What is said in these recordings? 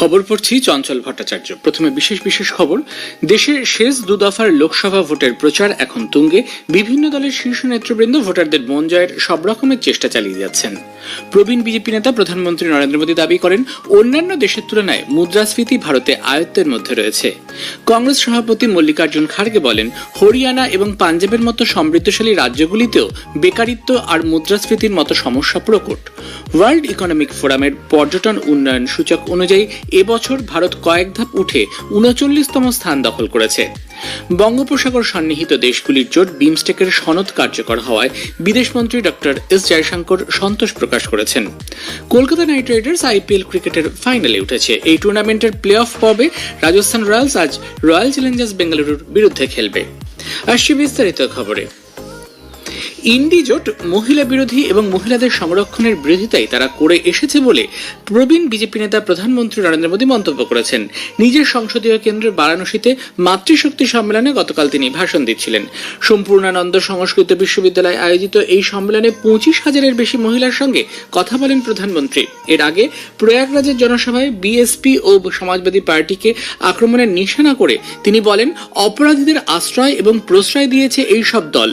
খবর পড়ছি চঞ্চল ভট্টাচার্য। প্রথমে বিশেষ খবর। দেশের শেষ দু দফার লোকসভা ভোটের প্রচার এখন তুঙ্গে। বিভিন্ন দলের শীর্ষ নেতৃবৃন্দ ভোটারদের মন জয়ের সব রকমের চেষ্টা চালিয়ে যাচ্ছেন। প্রবীণ বিজেপি নেতা প্রধানমন্ত্রী নরেন্দ্র মোদী দাবি করেন, অন্যান্য দেশের তুলনায় মুদ্রাস্ফীতি ভারতে আয়ত্তের মধ্যে রয়েছে। কংগ্রেস সভাপতি মল্লিকার্জুন খাড়গে বলেন, হরিয়ানা এবং পাঞ্জাবের মতো সমৃদ্ধশালী রাজ্যগুলিতেও বেকারিত্ব আর মুদ্রাস্ফীতির মতো সমস্যা প্রকট। ওয়ার্ল্ড ইকোনমিক ফোরামের পর্যটন উন্নয়ন সূচক অনুযায়ী এবছর ভারত কয়েক ধাপ উঠে 39তম স্থান দখল করেছে। বঙ্গোপসাগর সন্নিহিত দেশগুলির জোট বিমস্টেকের সনদ কার্যকর হওয়ায় বিদেশমন্ত্রী ডক্টর এস জয়শঙ্কর সন্তোষ প্রকাশ করেছেন। কলকাতা নাইট রাইডার্স আইপিএল ক্রিকেটের ফাইনালে উঠেছে। এই টুর্নামেন্টের প্লে অফ পর্বে রাজস্থান রয়্যালস আজ রয়্যাল চ্যালেঞ্জার্স বেঙ্গালুরুর বিরুদ্ধে খেলবে। আসছে বিস্তারিত খবরে। ইন্ডি জোট মহিলা বিরোধী এবং মহিলাদের সংরক্ষণের বিরোধিতাই তারা করে এসেছে বলে প্রবীণ বিজেপি নেতা প্রধানমন্ত্রী নরেন্দ্র মোদী মন্তব্য করেছেন। নিজের সংসদীয় কেন্দ্র বারাণসীতে মাতৃশক্তি সম্মেলনে গতকাল তিনি ভাষণ দিচ্ছিলেন। সম্পূর্ণানন্দ সংস্কৃত বিশ্ববিদ্যালয়ে আয়োজিত এই সম্মেলনে 25,000-এর বেশি মহিলার সঙ্গে কথা বলেন প্রধানমন্ত্রী। এর আগে প্রয়াগরাজের জনসভায় বিএসপি ও সমাজবাদী পার্টিকে আক্রমণের নিশানা করে তিনি বলেন, অপরাধীদের আশ্রয় এবং প্রশ্রয় দিয়েছে এই সব দল।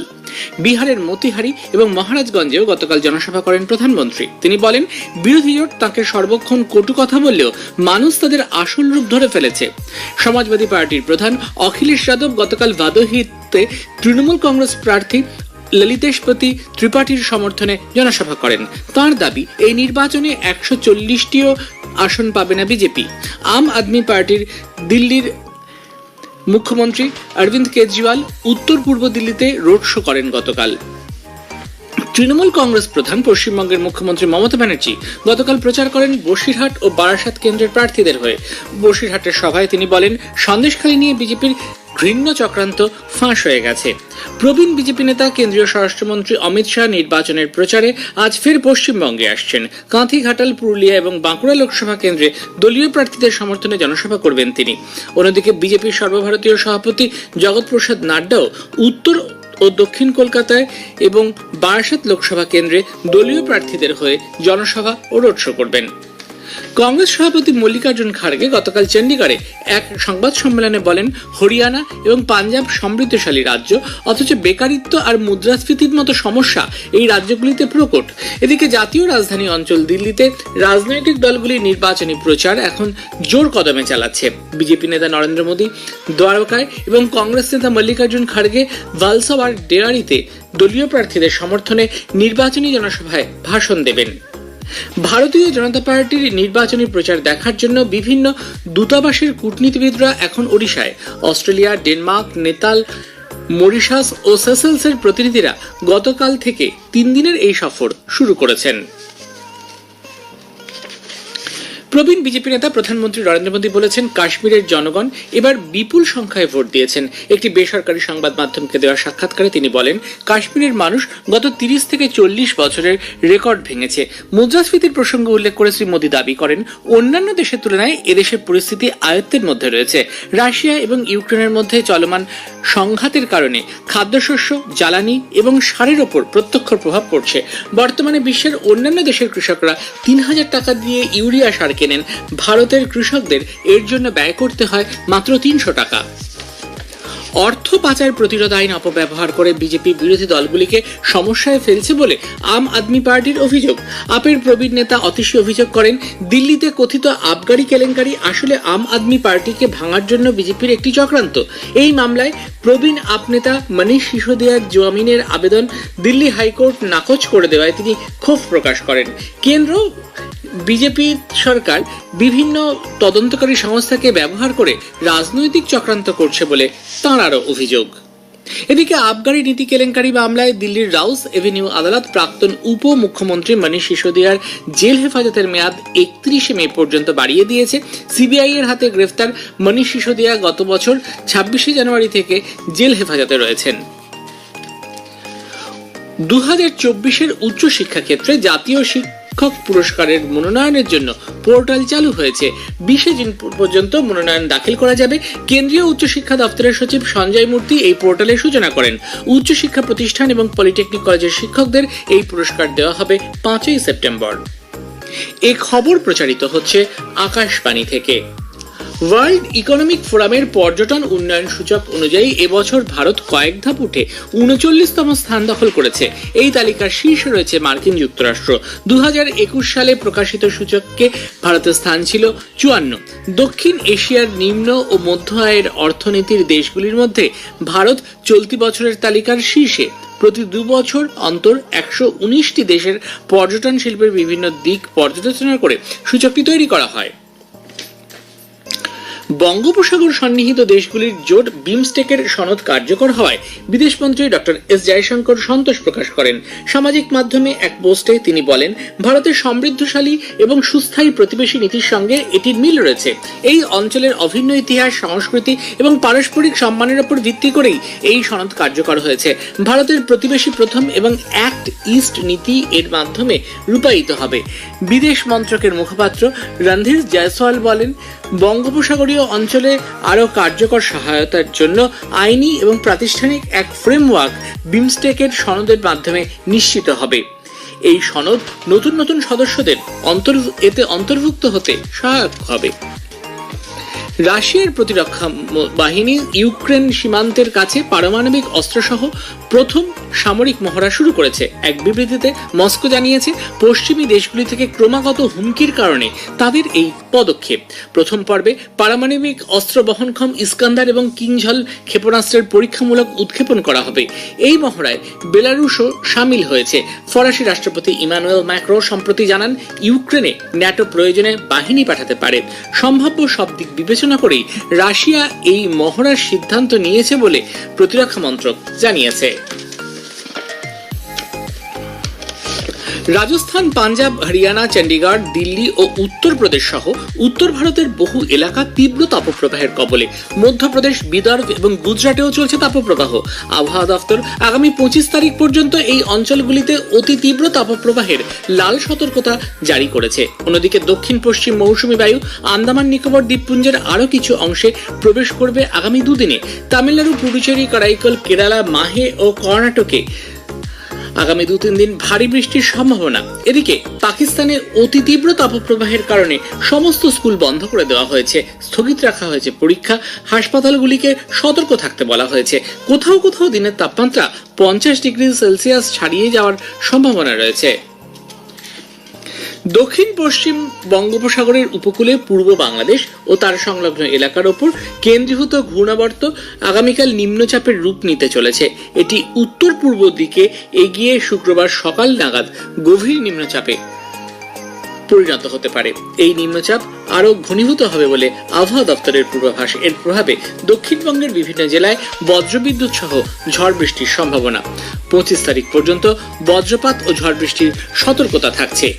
বিহারের মতিহারি এবং মহারাজগঞ্জেও গতকাল জনসভা করেন প্রধানমন্ত্রী। তিনি বলেন, বিরোধী জোট তাকে সর্বক্ষণ কটু কথা বললেও মানুষ তাদের আসল রূপ ধরে ফেলেছে। সমাজবাদী পার্টির প্রধান অখিলেশ যাদব গতকাল ভাদোহীতে তৃণমূল কংগ্রেস প্রার্থী ললিতেশপতি ত্রিপাঠীর সমর্থনে জনসভা করেন। তাঁর দাবি, এই নির্বাচনে 140টিও আসন পাবে না বিজেপি। আম আদমি পার্টির দিল্লির মুখ্যমন্ত্রী অরবিন্দ কেজরিওয়াল উত্তর পূর্ব দিল্লিতে রোড শো করেন গতকাল। তৃণমূল কংগ্রেস প্রধান পশ্চিমবঙ্গের মুখ্যমন্ত্রী মমতা ব্যানার্জি গতকাল প্রচার করেন বসিরহাট ও বারাসাত কেন্দ্রের প্রার্থীদের হয়ে। বসিরহাটের সভায় তিনি বলেন, সন্দেশখালী নিয়ে বিজেপির ঘৃণ্য চক্রান্ত ফাঁস হয়ে গেছে। প্রবীণ বিজেপি নেতা কেন্দ্রীয় স্বরাষ্ট্রমন্ত্রী অমিত শাহ নির্বাচনের প্রচারে আজ ফের পশ্চিমবঙ্গে আসছেন। কাঁথি, ঘাটাল, পুরুলিয়া এবং বাঁকুড়া লোকসভা কেন্দ্রে দলীয় প্রার্থীদের সমর্থনে জনসভা করবেন তিনি। অন্যদিকে বিজেপির সর্বভারতীয় সভাপতি জগৎ প্রসাদ নাড্ডাও উত্তর ও দক্ষিণ কলকাতায় এবং বারাসাত লোকসভা কেন্দ্রে দলীয় প্রার্থীদের হয়ে জনসভা ও রোড শো করবেন। কংগ্রেস সভাপতি মল্লিকার্জুন খাড়গে গতকাল চণ্ডীগড়ে এক সংবাদ সম্মেলনে বলেন, হরিয়ানা এবং পাঞ্জাব সমৃদ্ধশালী রাজ্য, অথচ বেকারিত্ব আর মুদ্রাস্ফীতির মতো সমস্যা এই রাজ্যগুলিতে প্রকট। এদিকে জাতীয় রাজধানী অঞ্চল দিল্লিতে রাজনৈতিক দলগুলির নির্বাচনী প্রচার এখন জোর কদমে চালাচ্ছে। বিজেপি নেতা নরেন্দ্র মোদী দ্বারকায় এবং কংগ্রেস নেতা মল্লিকার্জুন খাড়গে ভালসাওয়ার ডেয়ারিতে দলীয় প্রার্থীদের সমর্থনে নির্বাচনী জনসভায় ভাষণ দেবেন। ভারতীয় জনতা পার্টির নির্বাচনী প্রচার দেখার জন্য বিভিন্ন দূতাবাসের কূটনীতিবিদরা এখন ওড়িশায়। অস্ট্রেলিয়া, ডেনমার্ক, নেপাল, মরিশাস ও সেসেলসের প্রতিনিধিরা গতকাল থেকে 3 দিনের এই সফর শুরু করেছেন। প্রবীণ বিজেপি নেতা প্রধানমন্ত্রী নরেন্দ্র মোদী বলেছেন, কাশ্মীরের জনগণ এবার বিপুল সংখ্যায় ভোট দিয়েছেন। একটি বেসরকারি সংবাদ মাধ্যমকে দেওয়া সাক্ষাৎকারে তিনি বলেন, কাশ্মীরের মানুষ গত 30 থেকে 40 বছরের রেকর্ড ভেঙেছে। মুদ্রাস্ফীতির প্রসঙ্গ উল্লেখ করে শ্রী মোদী দাবি করেন, অন্যান্য দেশের তুলনায় এদেশের পরিস্থিতি আয়ত্তের মধ্যে রয়েছে। রাশিয়া এবং ইউক্রেনের মধ্যে চলমান সংঘাতের কারণে খাদ্যশস্য, জ্বালানি এবং সারের ওপর প্রত্যক্ষ প্রভাব পড়ছে। বর্তমানে বিশ্বের অন্যান্য দেশের কৃষকরা 3000 টাকা দিয়ে ইউরিয়া সার কেনেন। ভারতের কৃষকদের এর জন্য ব্যয় করতে হয় মাত্র 300 টাকা। অর্থ পাচার প্রতিরোধ আইন অপব্যবহার করে বিজেপি বিরোধী দলগুলিকে সমস্যায় ফেলছে বলে আম আদমি পার্টির অভিযোগ। আপের প্রবীণ নেতা অতীশী অভিযোগ করেন, দিল্লিতে কথিত আবগারি কেলেঙ্কারি আসলে আম আদমি পার্টিকে ভাঙার জন্য বিজেপির একটি চক্রান্ত। এই মামলায় প্রবীণ আপ নেতা মনীষ সিসোদিয়ার জামিনের আবেদন দিল্লি হাইকোর্ট নাকচ করে দেওয়ায় তিনি ক্ষোভ প্রকাশ করেন। কেন্দ্র বিজেপি সরকার বিভিন্ন তদন্তকারী সংস্থাকে ব্যবহার করে রাজনৈতিক চক্রান্ত করছে বলে তাঁর আরও অভিযোগ। এদিকে আবগারি নীতি কেলেঙ্কারি মামলায় দিল্লির রাউস এভিনিউ আদালত প্রাক্তন উপ মুখ্যমন্ত্রী মনীষ সিসোদিয়ার জেল হেফাজতের মেয়াদ 31 মে পর্যন্ত বাড়িয়ে দিয়েছে। সিবিআই এর হাতে গ্রেফতার মনীষ সিসোদিয়া গত বছর 26 জানুয়ারি থেকে জেল হেফাজতে রয়েছেন। 2024-এর উচ্চ শিক্ষা ক্ষেত্রে জাতীয় শিক্ষক পুরস্কারের মনোনয়নের জন্য পোর্টাল চালু হয়েছে। 20 জুন পর্যন্ত মনোনয়ন দাখিল করা যাবে। কেন্দ্রীয় উচ্চশিক্ষা দপ্তরের সচিব সঞ্জয় মূর্তি এই পোর্টালের সূচনা করেন। উচ্চশিক্ষা প্রতিষ্ঠান এবং পলিটেকনিক কলেজের শিক্ষকদের এই পুরস্কার দেওয়া হবে 5 সেপ্টেম্বর। এ খবর প্রচারিত হচ্ছে আকাশবাণী থেকে। ওয়ার্ল্ড ইকোনমিক ফোরামের পর্যটন উন্নয়ন সূচক অনুযায়ী এবছর ভারত কয়েক ধাপ উঠে 39তম স্থান দখল করেছে। এই তালিকার শীর্ষে রয়েছে মার্কিন যুক্তরাষ্ট্র। 2021 সালে প্রকাশিত সূচকে ভারতের স্থান ছিল 54। দক্ষিণ এশিয়ার নিম্ন ও মধ্য আয়ের অর্থনীতির দেশগুলির মধ্যে ভারত চলতি বছরের তালিকার শীর্ষে। প্রতি 2 বছর অন্তর 119টি দেশের পর্যটন শিল্পের বিভিন্ন দিক পর্যালোচনা করে সূচকটি তৈরি করা হয়। বঙ্গোপসাগর সন্নিহিত দেশগুলির জোট বিমস্টেকের সনদ কার্যকর হওয়ায় বিদেশমন্ত্রী ডক্টর এস জয়শঙ্কর সন্তোষ প্রকাশ করেন। সামাজিক মাধ্যমে এক পোস্টে তিনি বলেন, ভারতের সমৃদ্ধশালী এবং সুস্থায়ী প্রতিবেশী নীতির সঙ্গে এটির মিল রয়েছে। এই অঞ্চলের অভিন্ন ইতিহাস, সংস্কৃতি এবং পারস্পরিক সম্মানের উপর ভিত্তি করেই এই সনদ কার্যকর হয়েছে। ভারতের প্রতিবেশী প্রথম এবং অ্যাক্ট ইস্ট নীতি এর মাধ্যমে রূপায়িত হবে। বিদেশ মন্ত্রকের মুখপাত্র রণধীর জয়সওয়াল বলেন, বঙ্গোপসাগরীয় অঞ্চলে আরও কার্যকর সহায়তার জন্য আইনি এবং প্রাতিষ্ঠানিক এক ফ্রেমওয়ার্ক বিমস্টেকের সনদের মাধ্যমে নিশ্চিত হবে। এই সনদ নতুন নতুন সদস্যদের এতে অন্তর্ভুক্ত হতে সহায়ক হবে। রাশিয়ার প্রতিরক্ষা বাহিনী ইউক্রেন সীমান্তের কাছে পারমাণবিক অস্ত্রসহ প্রথম সামরিক মহড়া শুরু করেছে। এক বিবৃতিতে মস্কো জানিয়েছে, পশ্চিমী দেশগুলি থেকে ক্রমাগত হুমকির কারণে তাদের এই পদক্ষেপ। প্রথম পর্বে পারমাণবিক অস্ত্র বহনক্ষম ইস্কান্দার এবং কিংঝল ক্ষেপণাস্ত্রের পরীক্ষামূলক উৎক্ষেপণ করা হবে। এই মহড়ায় বেলারুশও সামিল হয়েছে। ফরাসি রাষ্ট্রপতি ইমানুয়েল ম্যাক্রো সম্প্রতি জানান, ইউক্রেনে ন্যাটো প্রয়োজনে বাহিনী পাঠাতে পারে। সম্ভাব্য সব দিক বিবেচনা করেই রাশিয়া এই মহড়ার সিদ্ধান্ত নিয়েছে বলে প্রতিরক্ষা মন্ত্রক জানিয়েছে। রাজস্থান, পাঞ্জাব, হরিয়ানা, চণ্ডীগড়, দিল্লি ও উত্তরপ্রদেশ সহ উত্তর ভারতের বহু এলাকা তীব্র তাপপ্রবাহের কবলে। মধ্যপ্রদেশ, বিদর্ভ এবং গুজরাটেও চলছে তাপপ্রবাহ। আবহাওয়া দফতর আগামী 25 তারিখ পর্যন্ত এই অঞ্চলগুলিতে অতি তীব্র তাপপ্রবাহের লাল সতর্কতা জারি করেছে। অন্যদিকে দক্ষিণ পশ্চিম মৌসুমী বায়ু আন্দামান নিকোবর দ্বীপপুঞ্জের আরও কিছু অংশে প্রবেশ করবে আগামী 2 দিনে। তামিলনাড়ু, পুডুচেরি, কারাইকল, কেরালা, মাহে ও কর্ণাটকে আগামী 2-3 দিন ভারী বৃষ্টির সম্ভাবনা। এদিকে পাকিস্তানে অতি তীব্র তাপপ্রবাহের কারণে সমস্ত স্কুল বন্ধ করে দেওয়া হয়েছে। স্থগিত রাখা হয়েছে পরীক্ষা। হাসপাতালগুলিকে সতর্ক থাকতে বলা হয়েছে। কোথাও কোথাও দিনের তাপমাত্রা 50 ডিগ্রি সেলসিয়াস ছাড়িয়ে যাওয়ার সম্ভাবনা রয়েছে। দক্ষিণ পশ্চিম বঙ্গোপসাগরের উপকূলে পূর্ব বাংলাদেশ ও তার সংলগ্ন এলাকার ওপর কেন্দ্রীভূত ঘূর্ণাবর্ত আগামীকাল নিম্নচাপের রূপ নিতে চলেছে। এটি উত্তর পূর্ব দিকে এগিয়ে শুক্রবার সকাল নাগাদ গভীর নিম্নচাপে পরিণত হতে পারে। এই নিম্নচাপ আরও ঘনীভূত হবে বলে আবহাওয়া দপ্তরের পূর্বাভাস। এর প্রভাবে দক্ষিণবঙ্গের বিভিন্ন জেলায় বজ্রবিদ্যুৎ সহ ঝড় বৃষ্টির সম্ভাবনা। 25 তারিখ পর্যন্ত বজ্রপাত ও ঝড় বৃষ্টির সতর্কতা থাকছে।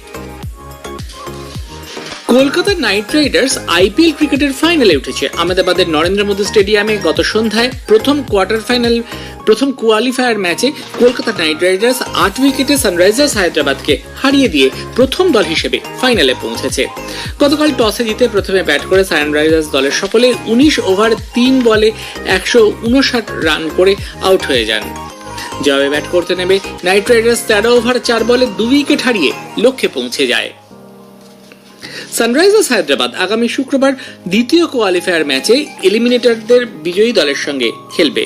কলকাতা নাইট রাইডার্স আইপিএল ক্রিকেটের ফাইনালে উঠেছে। আহমেদাবাদের নরেন্দ্র মোদী স্টেডিয়ামে গত সন্ধ্যায় প্রথম কোয়ালিফায়ার ম্যাচে কলকাতা নাইট রাইডার্স 8 উইকেটে সানরাইজার্স হায়দ্রাবাদকে হারিয়ে দিয়ে প্রথম দল হিসেবে ফাইনালে পৌঁছেছে। গতকাল টসে জিতে প্রথমে ব্যাট করে সানরাইজার্স দলের সকলে 19 ওভার 3 বলে 159 রান করে আউট হয়ে যান। জবাবে ব্যাট করতে নেমে নাইট রাইডার্স 13 ওভার 4 বলে 2 উইকেট হারিয়ে লক্ষ্যে পৌঁছে যায়। সানরাইজার্স হায়দ্রাবাদ আগামী শুক্রবার দ্বিতীয় কোয়ালিফায়ার ম্যাচে এলিমিনেটরদের বিজয়ী দলের সঙ্গে খেলবে।